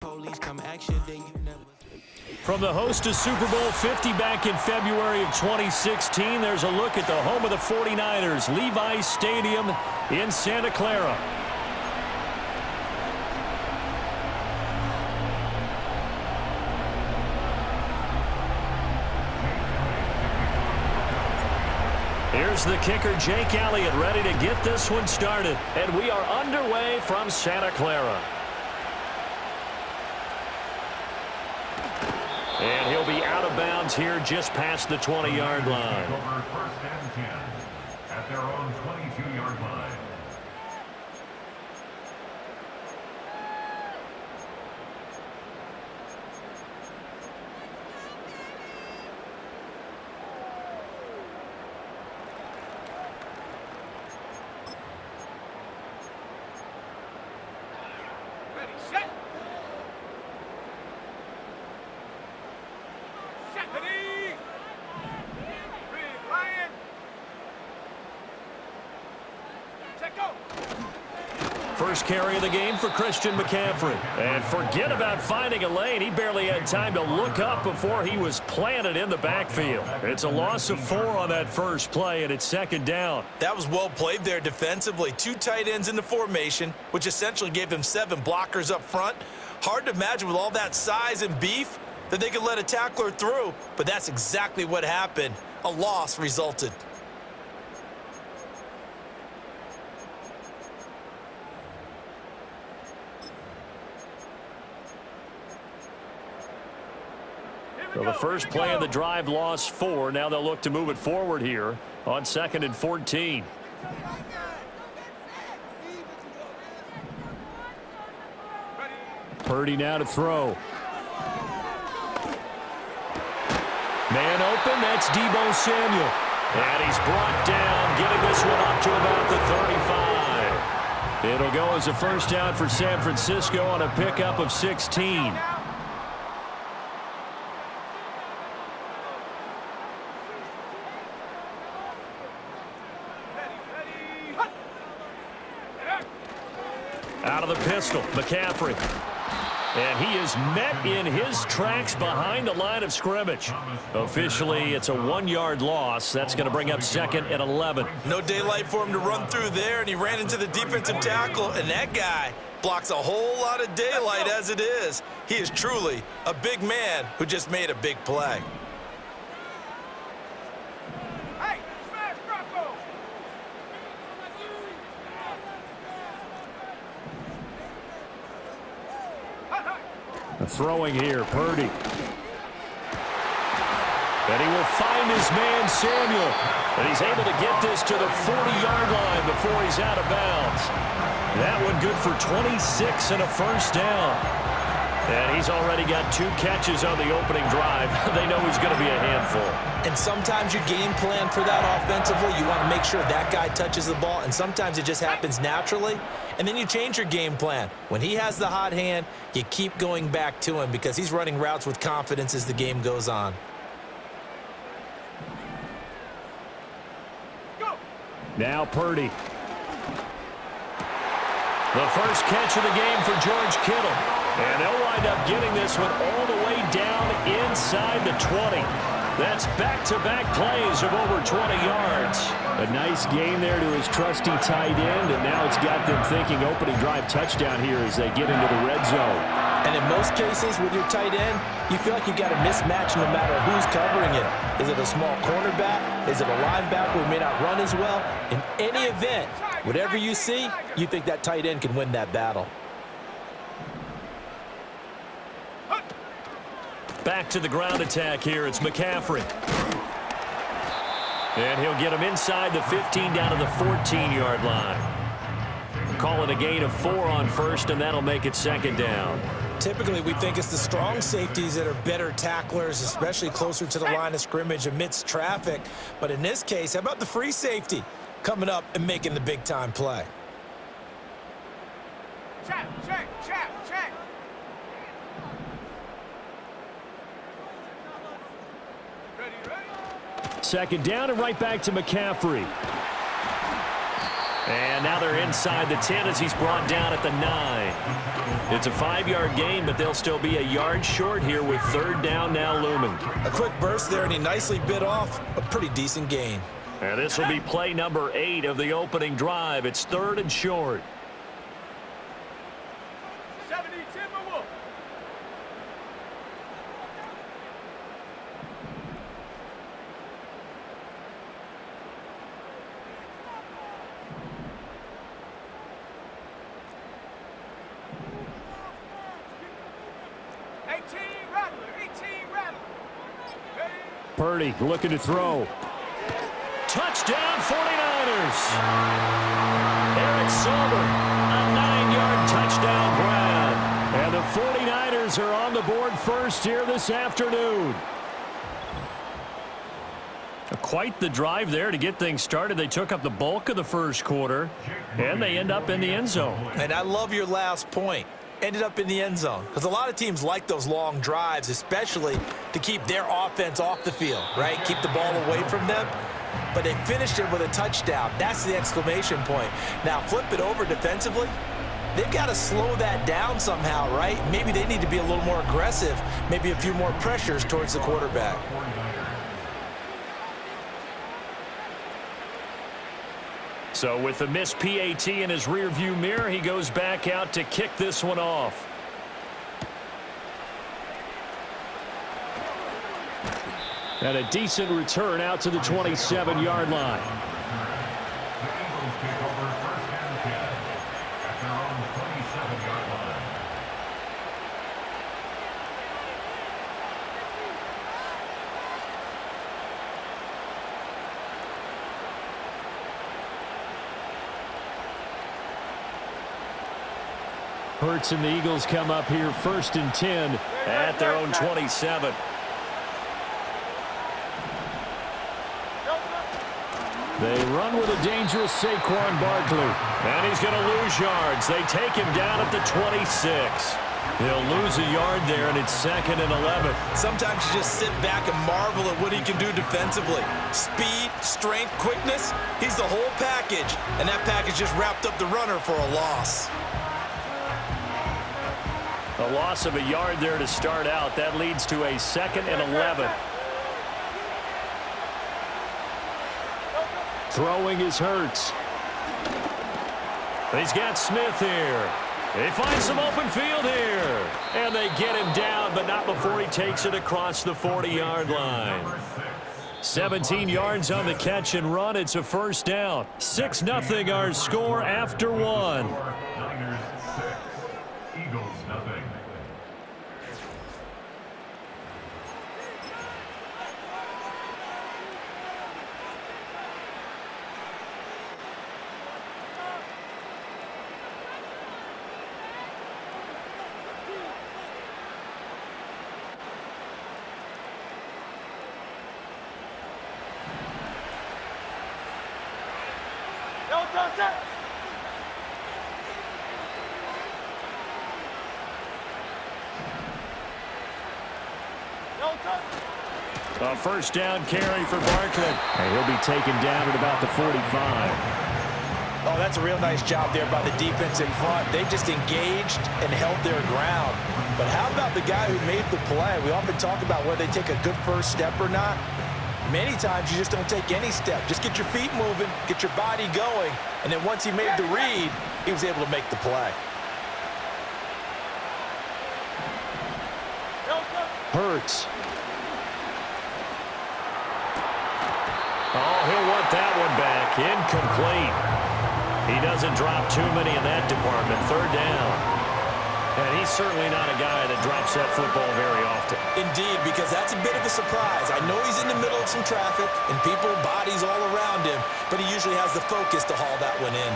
From the host of Super Bowl 50 back in February of 2016, there's a look at the home of the 49ers, Levi's Stadium in Santa Clara. Here's the kicker, Jake Elliott, ready to get this one started. And we are underway from Santa Clara. And he'll be out of bounds here just past the 20-yard line. First and 10 at their own 22-yard line. First carry of the game for Christian McCaffrey. And forget about finding a lane. He barely had time to look up before he was planted in the backfield. It's a loss of 4 on that first play, and it's second down. That was well played there defensively. 2 tight ends in the formation, which essentially gave them 7 blockers up front. Hard to imagine with all that size and beef that they could let a tackler through, but that's exactly what happened. A loss resulted. So the first play of the drive lost 4. Now they'll look to move it forward here on 2nd and 14. Purdy now to throw. Man open, that's Deebo Samuel. And he's brought down, getting this one up to about the 35. It'll go as a first down for San Francisco on a pickup of 16. Out of the pistol, McCaffrey. And he is met in his tracks behind the line of scrimmage. Officially, it's a 1-yard loss. That's going to bring up 2nd and 11. No daylight for him to run through there, and he ran into the defensive tackle, and that guy blocks a whole lot of daylight as it is. He is truly a big man who just made a big play. Throwing here, Purdy. And he will find his man, Samuel. And he's able to get this to the 40-yard line before he's out of bounds. That one good for 26 and a first down. And he's already got 2 catches on the opening drive. They know he's going to be a handful. And sometimes your game plan for that offensively, you want to make sure that guy touches the ball, and sometimes it just happens naturally, and then you change your game plan. When he has the hot hand, you keep going back to him because he's running routes with confidence as the game goes on. Now Purdy. The first catch of the game for George Kittle. And they'll wind up getting this one all the way down inside the 20. That's back-to-back plays of over 20 yards. A nice gain there to his trusty tight end, and now it's got them thinking opening drive touchdown here as they get into the red zone. And in most cases with your tight end, you feel like you've got a mismatch no matter who's covering it. Is it a small cornerback? Is it a linebacker who may not run as well? In any event, whatever you see, you think that tight end can win that battle. Back to the ground attack here. It's McCaffrey. And he'll get him inside the 15 down to the 14-yard line. Call it a gain of 4 on first, and that'll make it second down. Typically, we think it's the strong safeties that are better tacklers, especially closer to the line of scrimmage amidst traffic. But in this case, how about the free safety coming up and making the big-time play? Check. Ready. Second down and right back to McCaffrey. And now they're inside the 10 as he's brought down at the 9. It's a 5-yard gain, but they'll still be a yard short here with third down now looming. A quick burst there, and he nicely bit off a pretty decent gain. And this will be play number 8 of the opening drive. It's third and short. 70 Timberwolves. Purdy looking to throw. Touchdown 49ers. Eric Silver, a 9-yard touchdown grab. And the 49ers are on the board first here this afternoon. Quite the drive there to get things started. They took up the bulk of the first quarter, and they end up in the end zone. And I love your last point. Ended up in the end zone. Because a lot of teams like those long drives, especially to keep their offense off the field, right? Keep the ball away from them. But they finished it with a touchdown. That's the exclamation point. Now, flip it over defensively. They've got to slow that down somehow, right? Maybe they need to be a little more aggressive. Maybe a few more pressures towards the quarterback. So with the missed PAT in his rearview mirror, he goes back out to kick this one off. And a decent return out to the 27-yard line. The Eagles take over first and 10 at their own 27-yard line. Hurts and the Eagles come up here first and 10 at their own 27. They run with a dangerous Saquon Barkley. And he's going to lose yards. They take him down at the 26. He'll lose a yard there, and it's second and 11. Sometimes you just sit back and marvel at what he can do defensively. Speed, strength, quickness. He's the whole package. And that package just wrapped up the runner for a loss. A loss of a yard there to start out. That leads to a second and 11. Throwing is Hurts. He's got Smith here. They find some open field here. And they get him down, but not before he takes it across the 40-yard line. 17 yards on the catch and run. It's a first down. 6-0 our score after one. Niners 6, Eagles nothing. A first down carry for Barkley. And he'll be taken down at about the 45. Oh, that's a real nice job there by the defense in front. They just engaged and held their ground. But how about the guy who made the play? We often talk about whether they take a good first step or not. Many times you just don't take any step. Just get your feet moving, get your body going, and then once he made the read, he was able to make the play. Hurts. Oh, he'll want that one back. Incomplete. He doesn't drop too many in that department. Third down. And he's certainly not a guy that drops that football very often. Indeed, because that's a bit of a surprise. I know he's in the middle of some traffic and people, bodies all around him, but he usually has the focus to haul that one in.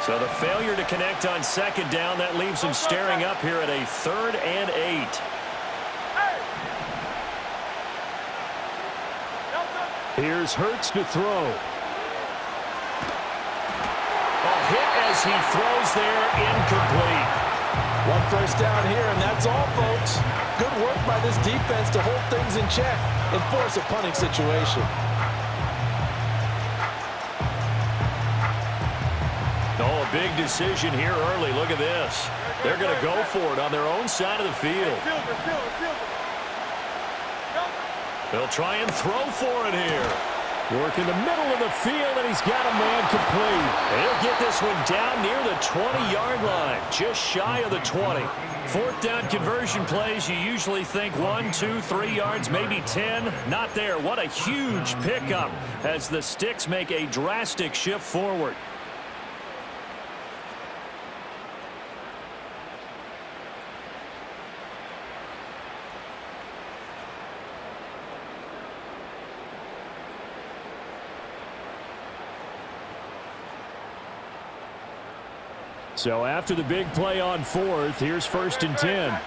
So the failure to connect on second down, that leaves him staring up here at a 3rd and 8. Here's Hurts to throw. A hit as he throws there, incomplete. One first down here, and that's all, folks. Good work by this defense to hold things in check and force a punting situation. big decision here early. Look at this. They're going to go for it on their own side of the field. They'll try and throw for it here. Work in the middle of the field, and he's got a man complete. He'll get this one down near the 20-yard line, just shy of the 20. Fourth down conversion plays, you usually think 1, 2, 3 yards, maybe 10. Not there. What a huge pickup as the Sticks make a drastic shift forward. So after the big play on fourth, here's 1st and 10.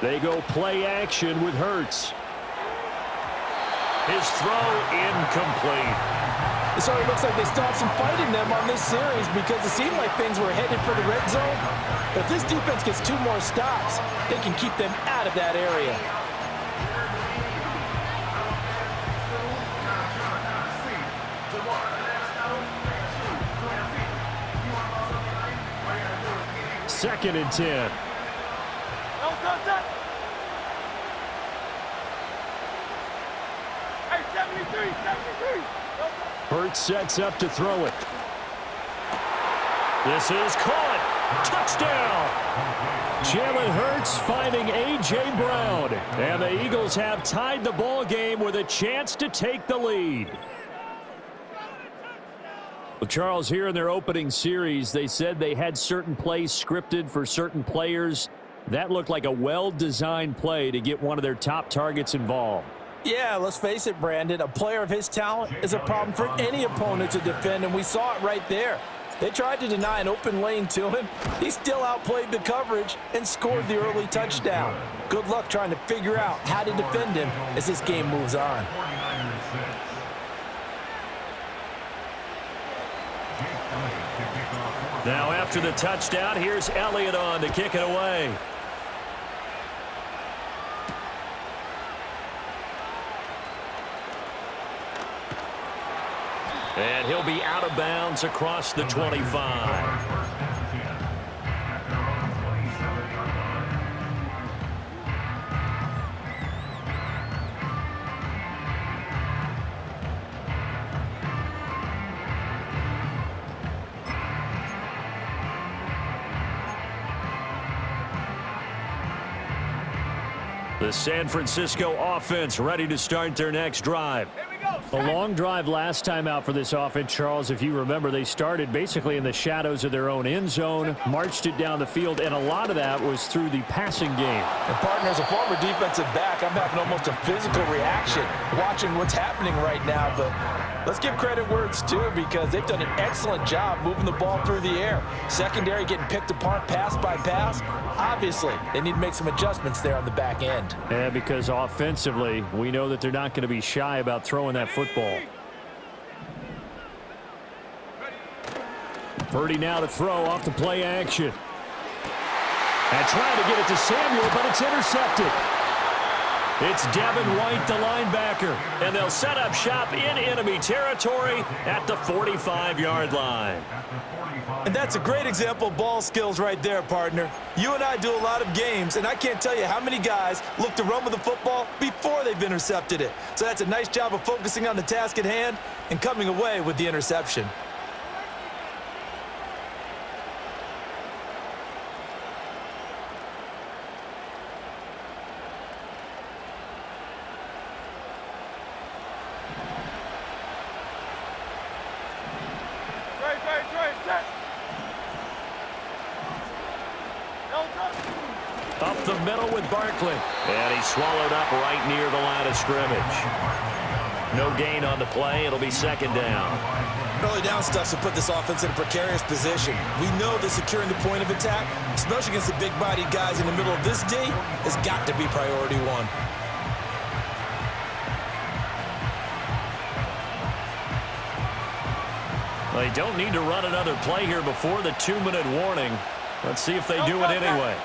They go play action with Hurts. His throw incomplete. It sort of looks like they stopped some fighting them on this series because it seemed like things were headed for the red zone. But if this defense gets 2 more stops, they can keep them out of that area. Second and 10. Hurts sets up to throw it. This is caught. Touchdown. Jalen Hurts finding A.J. Brown. And the Eagles have tied the ball game with a chance to take the lead. Well, Charles, here in their opening series, they said they had certain plays scripted for certain players. That looked like a well-designed play to get one of their top targets involved. Yeah, let's face it, Brandon. A player of his talent is a problem for any opponent to defend, and we saw it right there. They tried to deny an open lane to him. He still outplayed the coverage and scored the early touchdown. Good luck trying to figure out how to defend him as this game moves on. Now after the touchdown, here's Elliott on to kick it away. And he'll be out of bounds across the 25. The San Francisco offense ready to start their next drive. A long drive last time out for this offense, Charles. If you remember, they started basically in the shadows of their own end zone, marched it down the field, and a lot of that was through the passing game. And partner, as a former defensive back, I'm having almost a physical reaction watching what's happening right now. But let's give credit where it's due because they've done an excellent job moving the ball through the air. Secondary getting picked apart pass by pass. Obviously, they need to make some adjustments there on the back end. Yeah, because offensively, we know that they're not going to be shy about throwing that football. Purdy now to throw off the play action. And trying to get it to Samuel, but it's intercepted. It's Devin White, the linebacker, and they'll set up shop in enemy territory at the 45-yard line. And that's a great example of ball skills right there, partner. You and I do a lot of games, and I can't tell you how many guys look to run with the football before they've intercepted it. So that's a nice job of focusing on the task at hand and coming away with the interception. Up the middle with Barkley. And he's swallowed up right near the line of scrimmage. No gain on the play. It'll be second down. Early down stuff to put this offense in a precarious position. We know that securing the point of attack, especially against the big-bodied guys in the middle of this D, has got to be priority one. They don't need to run another play here before the 2-minute warning. Let's see if they do it anyway.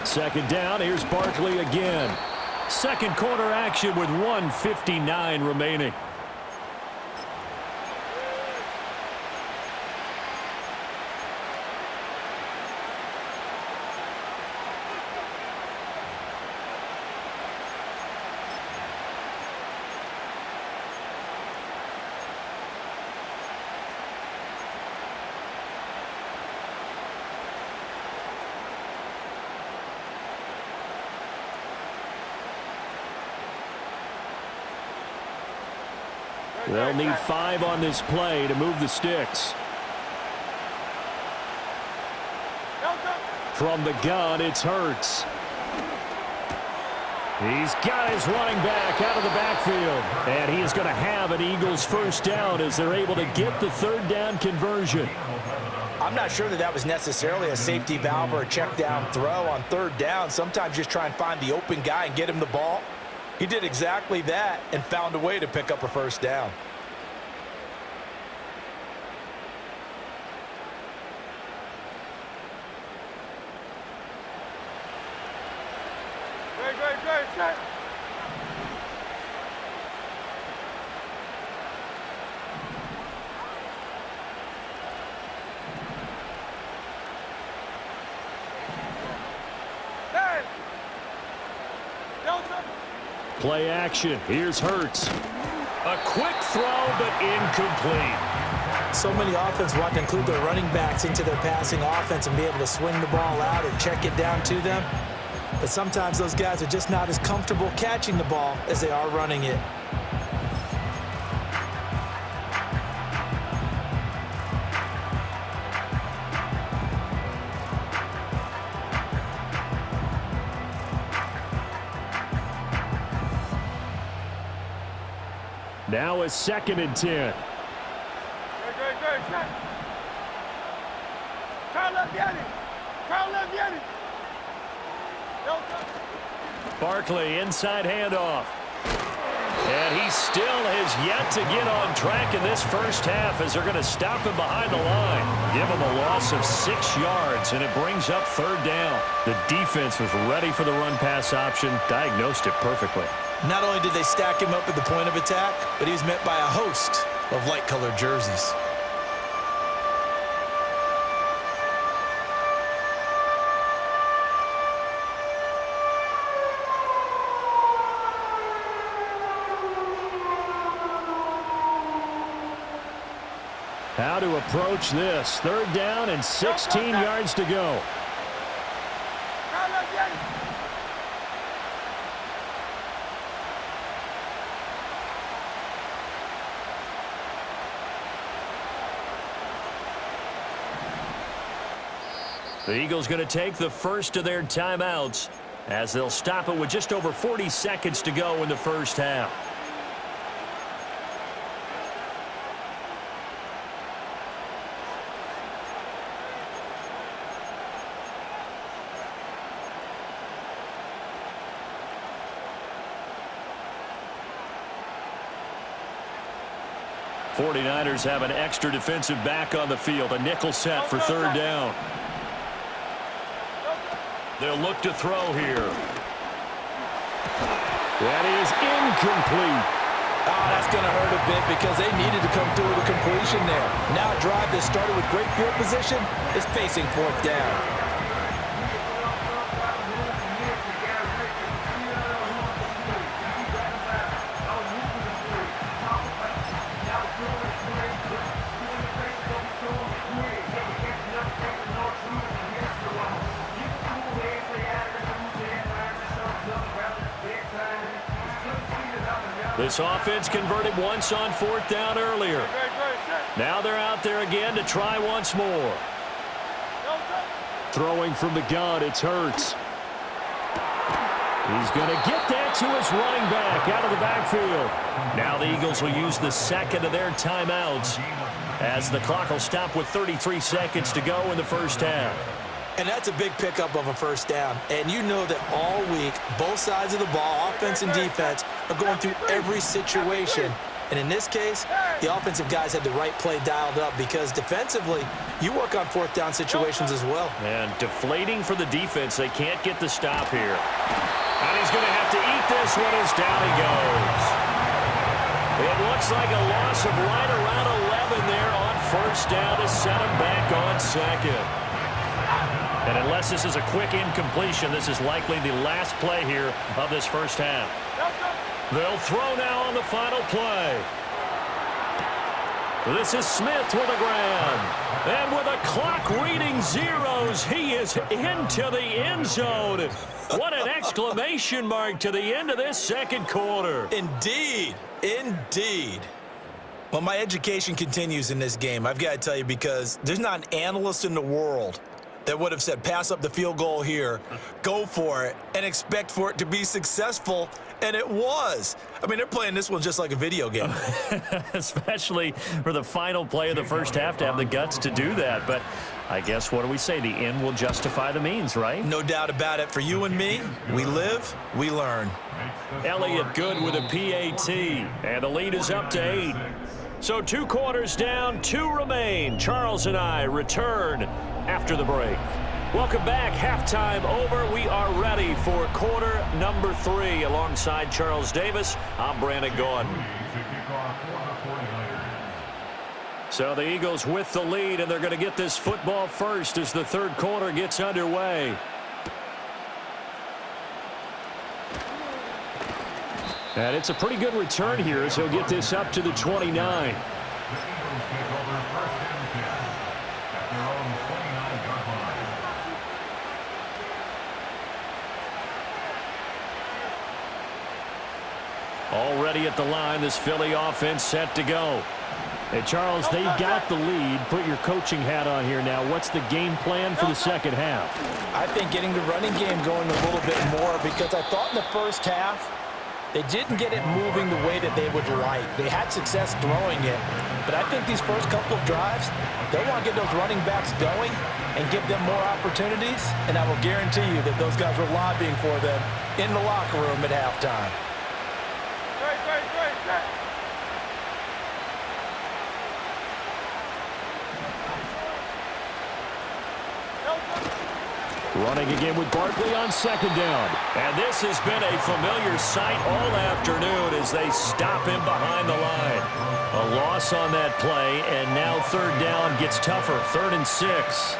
Second down, here's Barkley again. Second quarter action with 1:59 remaining. They'll need 5 on this play to move the sticks. From the gun, it's Hurts. He's got his running back out of the backfield. And he is going to have an Eagles first down as they're able to get the third down conversion. I'm not sure that was necessarily a safety valve or a check down throw on third down. Sometimes just try and find the open guy and get him the ball. He did exactly that and found a way to pick up a first down. Great. Play action. Here's Hurts. A quick throw, but incomplete. So many offenses want to include their running backs into their passing offense and be able to swing the ball out or check it down to them. But sometimes those guys are just not as comfortable catching the ball as they are running it. Now a 2nd and 10. Great. Carl Leviani. Barkley, inside handoff. And he still has yet to get on track in this first half as they're going to stop him behind the line. Give him a loss of 6 yards, and it brings up third down. The defense was ready for the run-pass option, diagnosed it perfectly. Not only did they stack him up at the point of attack, but he was met by a host of light-colored jerseys. How to approach this. Third down and 16 yards to go. The Eagles going to take the first of their timeouts as they'll stop it with just over 40 seconds to go in the first half. '49ers have an extra defensive back on the field. A nickel set for third down. They'll look to throw here. That is incomplete. Oh, that's going to hurt a bit because they needed to come through with a completion there. Now a drive that started with great field position is facing fourth down. This offense converted once on fourth down earlier. Now they're out there again to try once more. Throwing from the gun, it's Hurts. He's going to get that to his running back out of the backfield. Now the Eagles will use the second of their timeouts as the clock will stop with 33 seconds to go in the first half. And that's a big pickup of a first down. And you know that all week, both sides of the ball, offense and defense, are going through every situation And in this case, the offensive guys had the right play dialed up because defensively, you work on fourth down situations as well. And deflating for the defense. They can't get the stop here. And he's going to have to eat this one as down he goes. It looks like a loss of right around 11 there on first down to set him back on second. And unless this is a quick incompletion, this is likely the last play here of this first half. They'll throw now on the final play. This is Smith with a grab. And with a clock reading zeros, he is into the end zone. What an exclamation mark to the end of this second quarter. Indeed. Indeed. Well, my education continues in this game, I've got to tell you, because there's not an analyst in the world that would have said pass up the field goal here, go for it, and expect for it to be successful, and it was. I mean, they're playing this one just like a video game. Especially for the final play of the first half to have the guts to do that. But I guess, what do we say? The end will justify the means, right? No doubt about it. For you and me, we live, we learn. Elliott good with a PAT, and the lead is up to 8. So 2 quarters down, 2 remain. Charles and I return after the break. Welcome back. Halftime over. We are ready for quarter number 3. Alongside Charles Davis, I'm Brandon Gordon. So the Eagles with the lead, and they're going to get this football first as the third quarter gets underway. And it's a pretty good return here as he'll get this up to the 29. Already at the line, this Philly offense set to go. Hey, Charles, they've got the lead. Put your coaching hat on here now. What's the game plan for the second half? I think getting the running game going a little bit more, because I thought in the first half they didn't get it moving the way that they would like. They had success throwing it, but I think these first couple of drives, they want to get those running backs going and give them more opportunities, and I will guarantee you that those guys were lobbying for them in the locker room at halftime. Running again with Barkley on second down. And this has been a familiar sight all afternoon as they stop him behind the line. A loss on that play, and now third down gets tougher. 3rd and 6.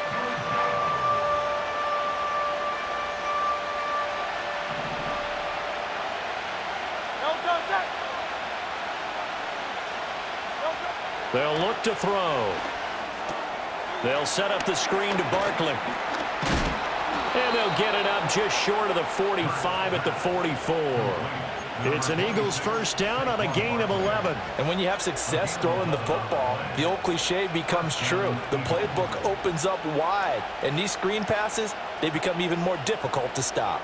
They'll look to throw. They'll set up the screen to Barkley. And they'll get it up just short of the 45 at the 44. It's an Eagles first down on a gain of 11. And when you have success throwing the football, the old cliche becomes true. The playbook opens up wide. And these screen passes, they become even more difficult to stop.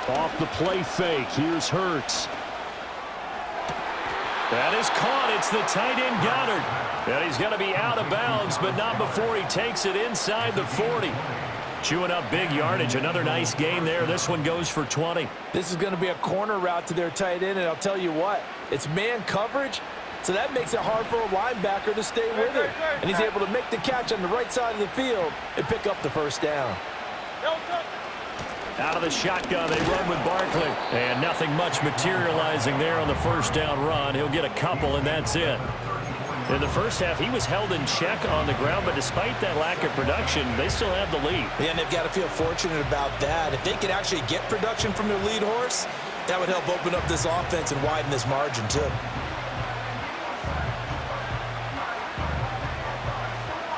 Off the play fake, here's Hurts. That is caught. It's the tight end Goddard. And he's going to be out of bounds, but not before he takes it inside the 40. Chewing up big yardage. Another nice gain there. This one goes for 20. This is going to be a corner route to their tight end, and I'll tell you what, it's man coverage, so that makes it hard for a linebacker to stay with it. And he's able to make the catch on the right side of the field and pick up the first down. Out of the shotgun, they run with Barkley. And nothing much materializing there on the first down run. He'll get a couple, and that's it. In the first half, he was held in check on the ground, but despite that lack of production, they still have the lead. Yeah, and they've got to feel fortunate about that. If they could actually get production from their lead horse, that would help open up this offense and widen this margin, too.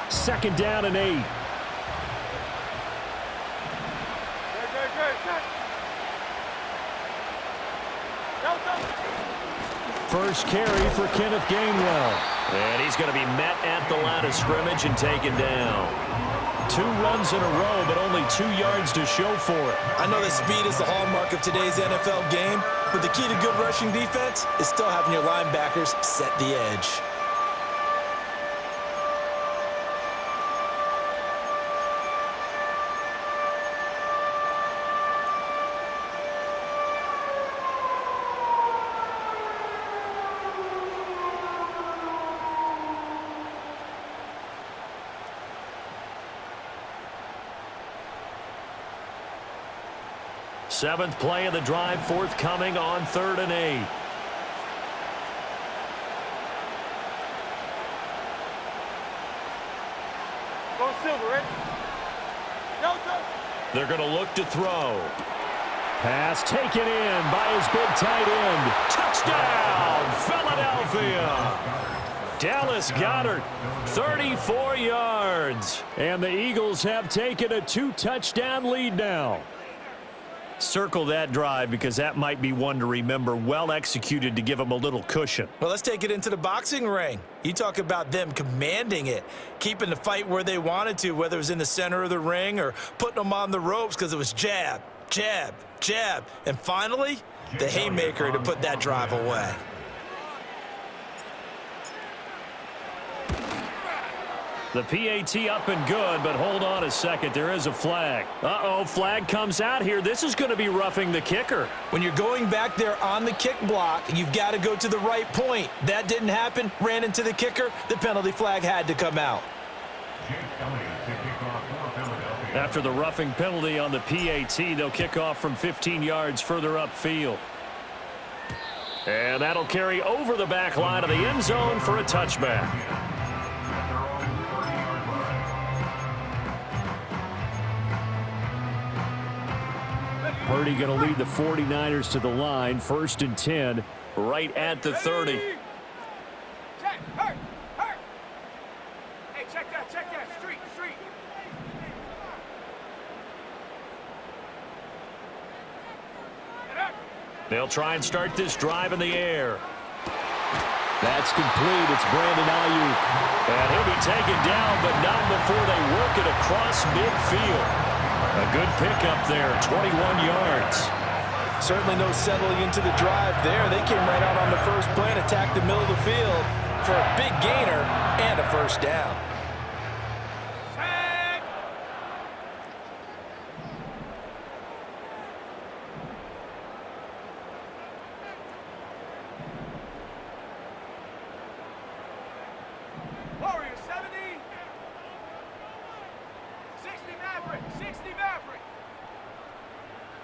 Second down and 8. First carry for Kenneth Gainwell. And he's going to be met at the line of scrimmage and taken down. 2 runs in a row, but only 2 yards to show for it. I know that speed is the hallmark of today's NFL game, but the key to good rushing defense is still having your linebackers set the edge. Seventh play of the drive forthcoming on 3rd and 8. Go Silver, ready? Go, go. They're going to look to throw. Pass taken in by his big tight end. Touchdown, Philadelphia. Dallas Goedert, 34 yards. And the Eagles have taken a 2-touchdown lead now. Circle that drive because that might be one to remember. Well executed to give them a little cushion. Well, let's take it into the boxing ring. You talk about them commanding it, keeping the fight where they wanted to, whether it was in the center of the ring or putting them on the ropes because it was jab, jab, jab. And finally, the haymaker to put that drive away. The PAT up and good, but hold on a second. There is a flag. Uh-oh, flag comes out here. This is going to be roughing the kicker. When you're going back there on the kick block, you've got to go to the right point. That didn't happen. Ran into the kicker. The penalty flag had to come out. After the roughing penalty on the PAT, they'll kick off from 15 yards further upfield. And that'll carry over the back line of the end zone for a touchback. Purdy going to lead the 49ers to the line. 1st and 10, right at the 30. Check, hurt, hurt. Hey, check that, street. They'll try and start this drive in the air. That's complete. It's Brandon Ayuk. And he'll be taken down, but not before they work it across midfield. A good pickup there, 21 yards. Certainly no settling into the drive there. They came right out on the first play and attacked the middle of the field for a big gainer and a 1st down. Warriors, 70. 60 Maverick, 60 Maverick.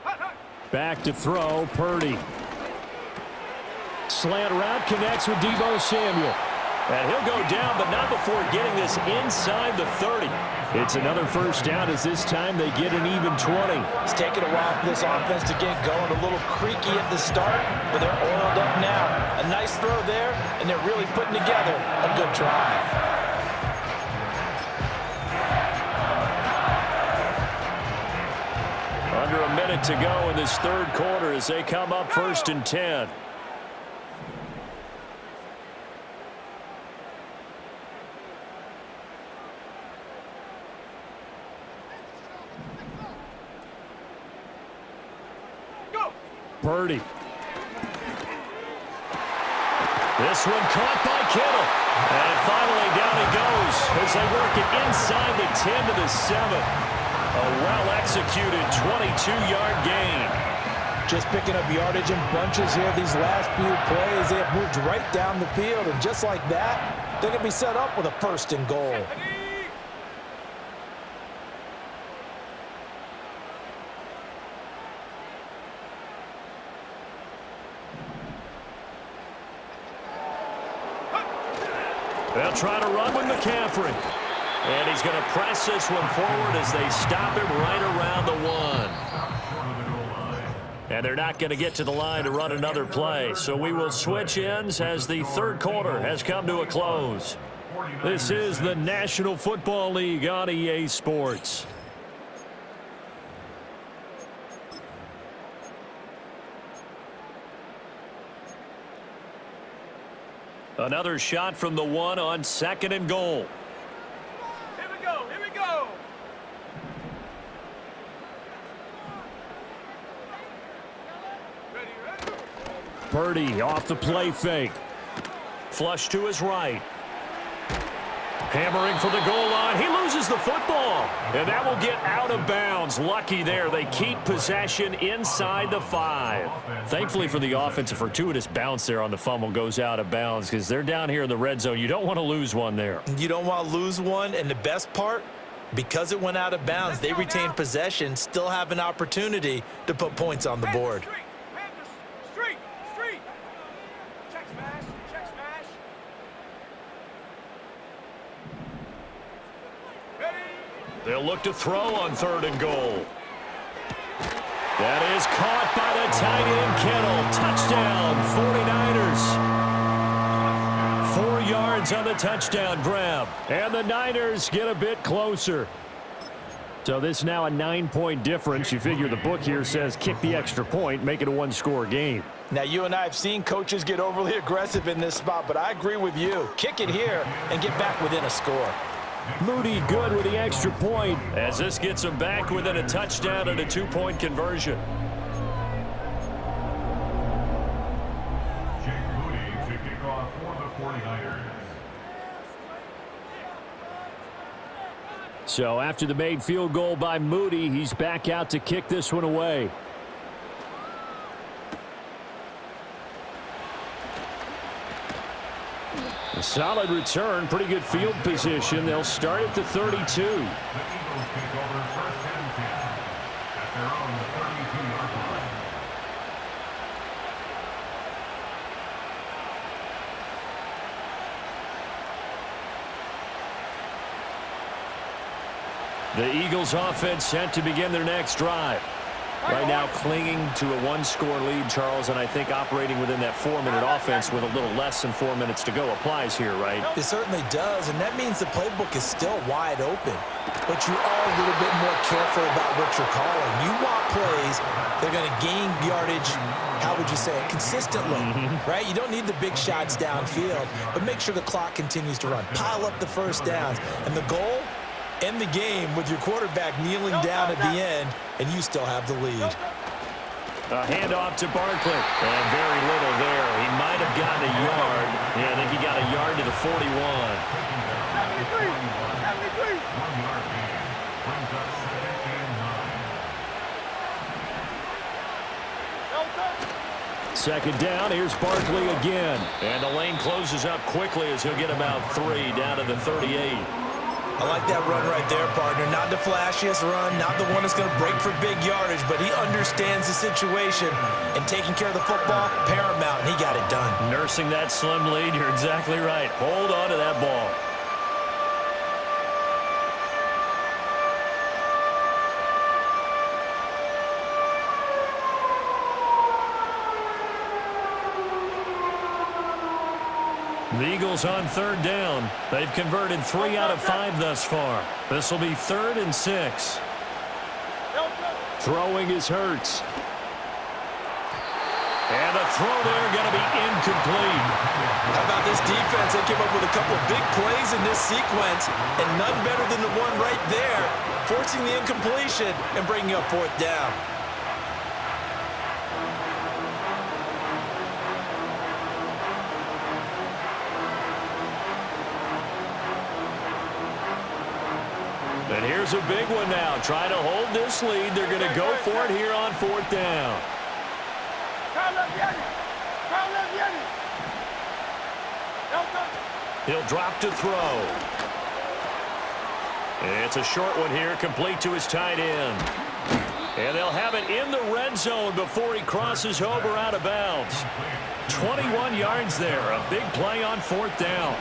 Hut, hut. Back to throw, Purdy. Slant route connects with Deebo Samuel. And he'll go down, but not before getting this inside the 30. It's another 1st down as this time they get an even 20. It's taken a while for this offense to get going. A little creaky at the start, but they're oiled up now. A nice throw there, and they're really putting together a good drive. Under a minute to go in this 3rd quarter as they come up 1st and 10. Purdy. This one caught by Kittle. And finally down he goes as they work it inside the 10 to the 7. A well-executed 22-yard gain. Just picking up yardage in bunches here these last few plays. They have moved right down the field, and just like that, they're going to be set up with a 1st and goal. They'll try to run with McCaffrey. And he's going to press this one forward as they stop him right around the 1. And they're not going to get to the line to run another play. So we will switch ends as the 3rd quarter has come to a close. This is the National Football League on EA Sports. Another shot from the 1 on 2nd and goal. Here we go. Here we go. Ready. Purdy off the play fake. Flush to his right. Hammering for the goal line. He loses the football. And that will get out of bounds. Lucky there. They keep possession inside the 5. Thankfully for the offense, a fortuitous bounce there on the fumble goes out of bounds because they're down here in the red zone. You don't want to lose one there. You don't want to lose one. And the best part, because it went out of bounds, they retained possession, still have an opportunity to put points on the board. Street. Check smash. They'll look to throw on 3rd and goal. That is caught by the tight end Kittle. Touchdown, 49ers. 4 yards on the touchdown grab. And the Niners get a bit closer. So this is now a 9-point difference. You figure the book here says kick the extra point, make it a 1-score game. Now, you and I have seen coaches get overly aggressive in this spot, but I agree with you. Kick it here and get back within a score. Moody good with the extra point as this gets him back within a touchdown and a 2-point conversion. Jake Moody to kick off for the 49ers. So after the made field goal by Moody, he's back out to kick this one away. A solid return, pretty good field position. They'll start at the 32. The Eagles take over 1st and 10 at their own 32-yard line. The Eagles offense set to begin their next drive. Right now clinging to a 1-score lead, Charles, and I think operating within that 4-minute offense with a little less than 4 minutes to go applies here, right? It certainly does, and that means the playbook is still wide open. But you are a little bit more careful about what you're calling. You want plays, they're going to gain yardage, how would you say it, consistently, right? You don't need the big shots downfield, but make sure the clock continues to run. Pile up the first downs, and the goal, end the game with your quarterback kneeling down at the end, and you still have the lead. A handoff to Barkley. And very little there. He might have gotten a yard. Yeah, I think he got a yard to the 41. 73. 1 yard gain brings up 2nd and 9. 2nd down. Here's Barkley again. And the lane closes up quickly as he'll get about 3 down to the 38. I like that run right there, partner. Not the flashiest run, not the one that's going to break for big yardage, but he understands the situation, and taking care of the football, paramount, and he got it done. Nursing that slim lead, you're exactly right. Hold on to that ball. The Eagles on 3rd down. They've converted 3 out of 5 thus far. This will be 3rd and 6. Throwing is Hurts. And the throw there going to be incomplete. How about this defense? They came up with a couple of big plays in this sequence, and none better than the one right there, forcing the incompletion and bringing up 4th down. And here's a big one now. Trying to hold this lead. They're going to go for it here on 4th down. He'll drop to throw. It's a short one here, complete to his tight end. And they'll have it in the red zone before he crosses over out of bounds. 21 yards there. A big play on 4th down.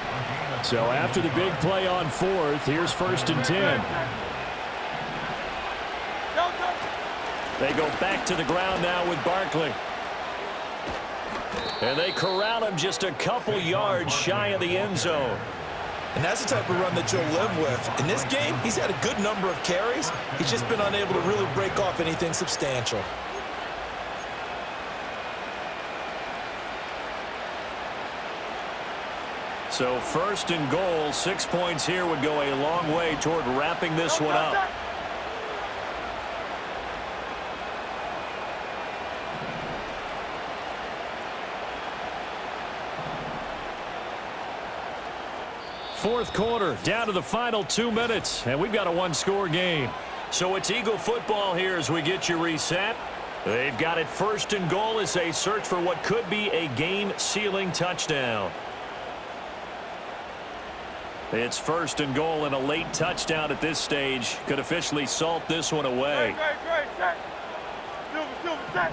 So after the big play on 4th, here's 1st and 10. They go back to the ground now with Barkley. And they corral him just a couple yards shy of the end zone. And that's the type of run that you'll live with. In this game, he's had a good number of carries. He's just been unable to really break off anything substantial. So first and goal, 6 points here would go a long way toward wrapping this one up. Fourth quarter, down to the final 2 minutes, and we've got a one-score game. So it's Eagle football here as we get you reset. They've got it first and goal as they search for what could be a game-sealing touchdown. It's first and goal, and a late touchdown at this stage could officially salt this one away. Great, set. Silver, set.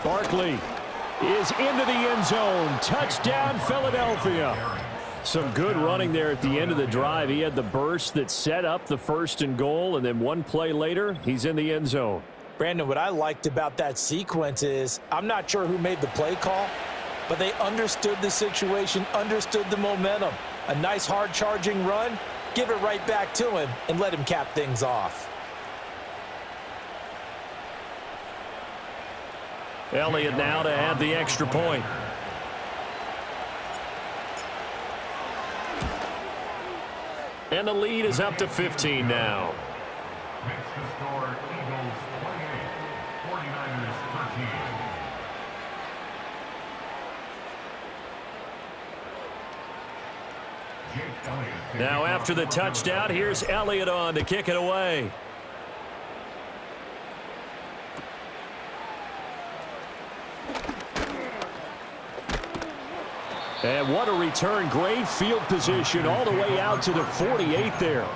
Barkley is into the end zone. Touchdown, Philadelphia. Some good running there at the end of the drive. He had the burst that set up the first and goal, and then one play later, he's in the end zone. Brandon, what I liked about that sequence is I'm not sure who made the play call, but they understood the situation, understood the momentum. A nice hard-charging run, give it right back to him, and let him cap things off. Elliott now to add the extra point. And the lead is up to 15 now. Makes the score Eagles 28, 49ers 13. Jake Elliott. Now after the touchdown, here's Elliott on to kick it away. And what a return. Great field position all the way out to the 48 there.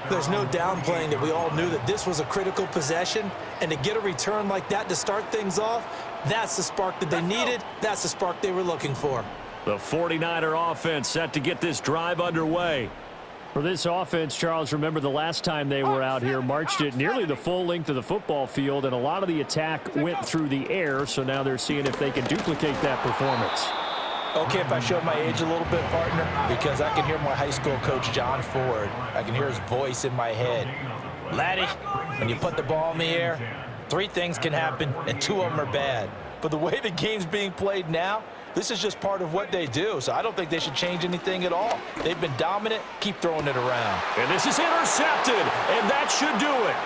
There's no downplaying that we all knew that this was a critical possession, and to get a return like that to start things off, that's the spark that they needed. That's the spark they were looking for. The 49er offense set to get this drive underway. For this offense, Charles, remember the last time they were out here, marched it nearly the full length of the football field, and a lot of the attack went through the air, so now they're seeing if they can duplicate that performance. Okay, if I showed my age a little bit, partner, because I can hear my high school coach, John Ford. I can hear his voice in my head. Laddie, when you put the ball in the air, 3 things can happen, and 2 of them are bad. But the way the game's being played now, this is just part of what they do, so I don't think they should change anything at all. They've been dominant. Keep throwing it around. And this is intercepted, and that should do it.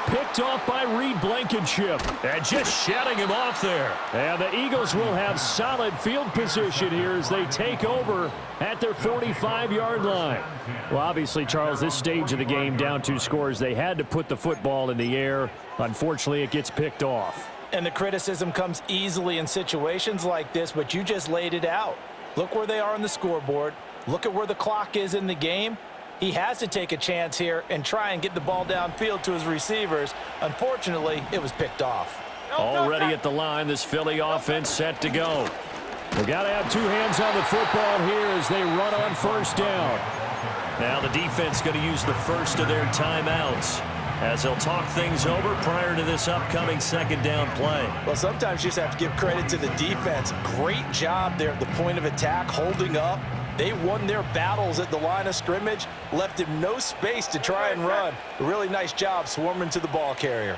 Picked off by Reed Blankenship, and just shutting him off there. And the Eagles will have solid field position here as they take over at their 45-yard line. Well, obviously, Charles, this stage of the game, down 2 scores, they had to put the football in the air. Unfortunately, it gets picked off. And the criticism comes easily in situations like this, but you just laid it out. Look where they are on the scoreboard. Look at where the clock is in the game. He has to take a chance here and try and get the ball downfield to his receivers. Unfortunately, it was picked off. Already at the line, this Philly offense set to go. They've got to have 2 hands on the football here as they run on first down. Now the defense going to use the first of their timeouts as they'll talk things over prior to this upcoming second down play. Well, sometimes you just have to give credit to the defense. Great job there at the point of attack, holding up. They won their battles at the line of scrimmage, left him no space to try and run. A really nice job swarming to the ball carrier.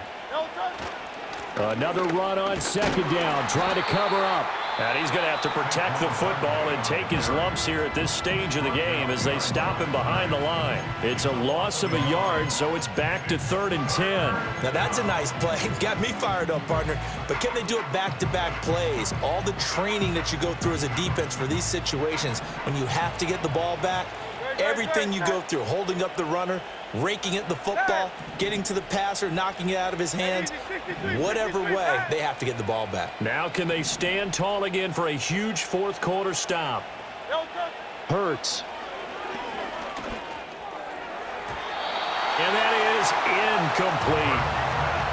Another run on second down, trying to cover up. And he's going to have to protect the football and take his lumps here at this stage of the game as they stop him behind the line. It's a loss of a yard, so it's back to 3rd and 10. Now that's a nice play. Got me fired up, partner. But can they do it back-to-back plays? All the training that you go through as a defense for these situations, when you have to get the ball back, everything you go through, holding up the runner, raking at the football, getting to the passer, knocking it out of his hands, whatever way, they have to get the ball back. Now can they stand tall again for a huge fourth quarter stop? Hurts. And that is incomplete.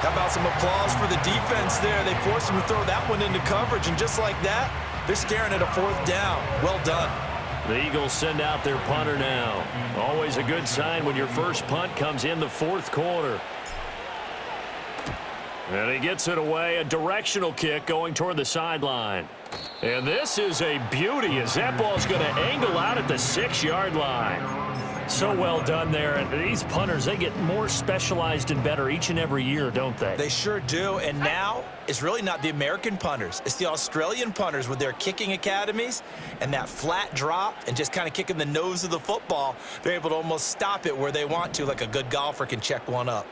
How about some applause for the defense there? They forced him to throw that one into coverage, and just like that, they're staring at a 4th down. Well done. The Eagles send out their punter now. Always a good sign when your first punt comes in the 4th quarter. And he gets it away, a directional kick going toward the sideline. And this is a beauty as that ball's going to angle out at the 6-yard line. So well done there. And these punters, they get more specialized and better each and every year, don't they? They sure do. And now it's really not the American punters. It's the Australian punters with their kicking academies and that flat drop and just kind of kicking the nose of the football. They're able to almost stop it where they want to, like a good golfer can check one up.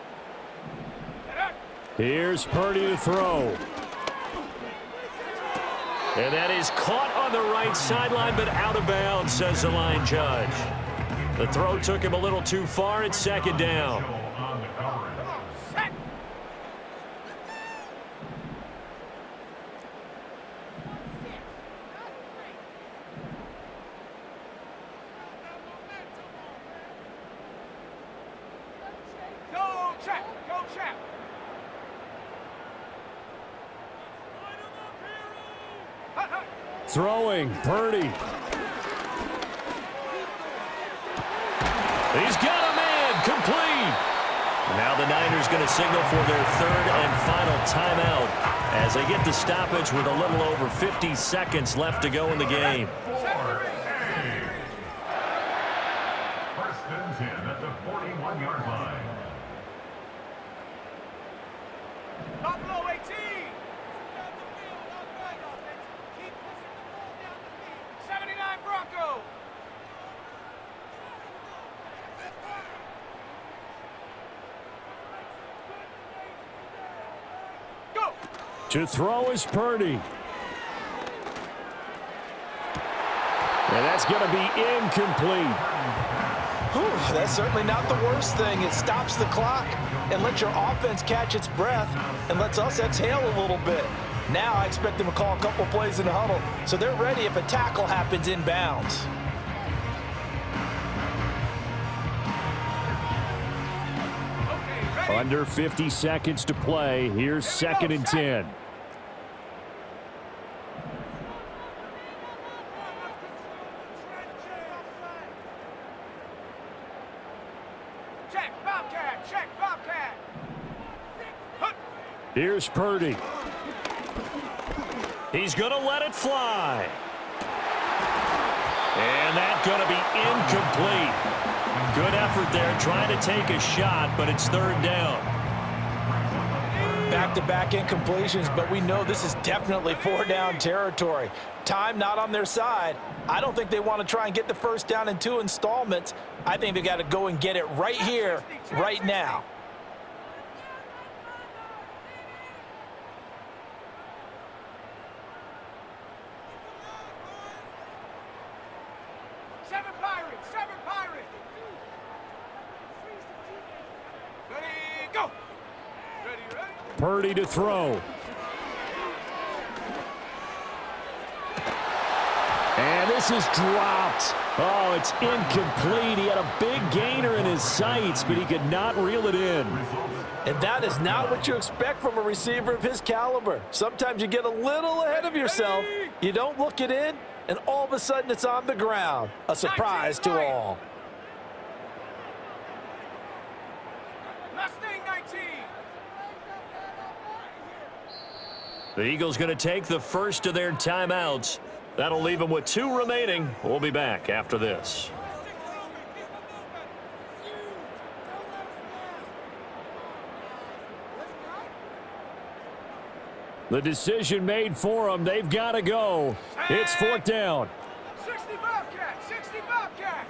Here's Purdy to throw. And that is caught on the right sideline, but out of bounds, says the line judge. The throw took him a little too far. It's second down. Throwing, Purdy. He's got a man, complete. Now the Niners going to signal for their third and final timeout as they get the stoppage with a little over 50 seconds left to go in the game. First and 10 at the 41-yard line. Buffalo 18. 79 Bronco. Go. To throw is Purdy. And that's going to be incomplete. Whew, that's certainly not the worst thing. It stops the clock and lets your offense catch its breath and lets us exhale a little bit. Now I expect them to call a couple plays in the huddle so they're ready if a tackle happens inbounds. Under 50 seconds to play. Here's second and 10. Check Bobcat. Check Bobcat. Here's Purdy. He's going to let it fly. And that's going to be incomplete. Good effort there trying to take a shot, but it's third down. Back-to-back incompletions, but we know this is definitely four-down territory. Time not on their side. I don't think they want to try and get the first down in 2 installments. I think they got to go and get it right here, right now. Seven Pirates. Seven Pirates. Ready, go. Ready. Purdy to throw. And this is dropped. Oh, it's incomplete. He had a big gainer in his sights, but he could not reel it in. And that is not what you expect from a receiver of his caliber. Sometimes you get a little ahead of yourself. You don't look it in, and all of a sudden it's on the ground. A surprise to all. Mustang 19. The Eagles going to take the first of their timeouts. That'll leave them with 2 remaining. We'll be back after this. The decision made for them. They've got to go. It's fourth down. 60 Bobcat. 60 Bobcat.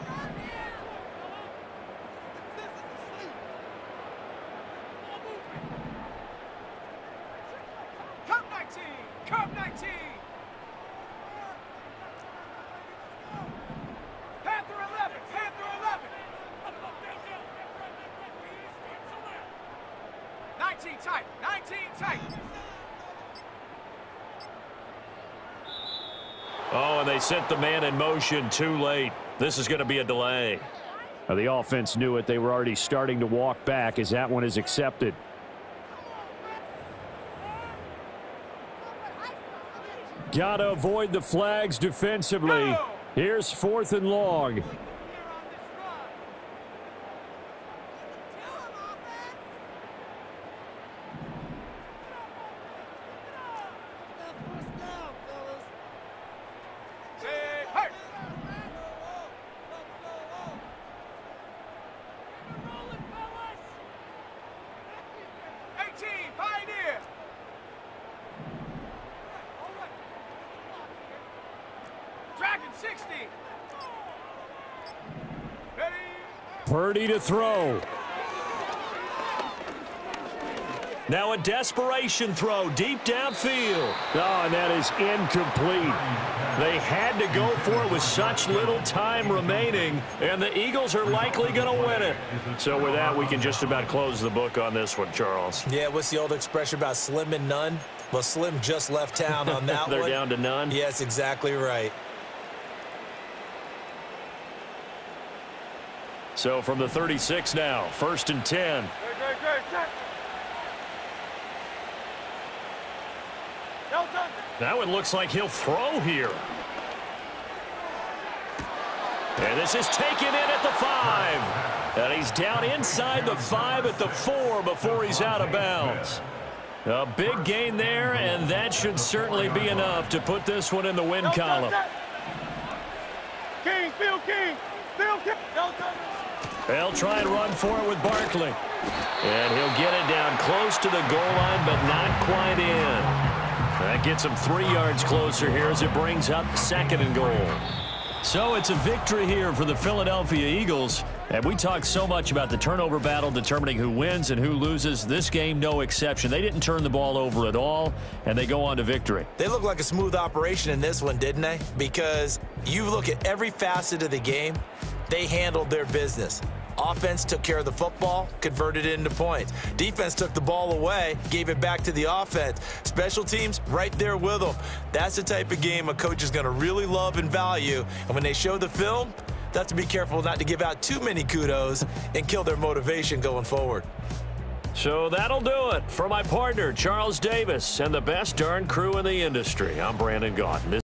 Cup 19. Cup 19. Panther 11. Panther 11. 19 tight. 19 tight. Oh, and they sent the man in motion too late. This is going to be a delay. Now, the offense knew it. They were already starting to walk back as that one is accepted. Got to avoid the flags defensively. Here's 4th and long. 60. Ready? Purdy to throw. Now a desperation throw deep downfield. Oh, and that is incomplete. They had to go for it with such little time remaining, and the Eagles are likely going to win it. So with that, we can just about close the book on this one, Charles. Yeah, what's the old expression about slim and none? Well, Slim just left town on that They're one. down to none? Yes, exactly right. So from the 36 now, 1st and 10. Great, check. Delta. That one looks like he'll throw here. And this is taken in at the 5. And he's down inside the 5 at the 4 before he's out of bounds. A big gain there, and that should certainly be enough to put this one in the win column. King, Phil King. Delta. They'll try and run for it with Barkley. And he'll get it down close to the goal line, but not quite in. That gets him 3 yards closer here as it brings up 2nd and goal. So it's a victory here for the Philadelphia Eagles. And we talked so much about the turnover battle determining who wins and who loses. This game, no exception. They didn't turn the ball over at all, and they go on to victory. They look like a smooth operation in this one, didn't they? Because you look at every facet of the game, they handled their business. Offense took care of the football, converted it into points. Defense took the ball away, gave it back to the offense. Special teams, right there with them. That's the type of game a coach is going to really love and value. And when they show the film, they have to be careful not to give out too many kudos and kill their motivation going forward. So that'll do it for my partner, Charles Davis, and the best darn crew in the industry. I'm Brandon Gaudin.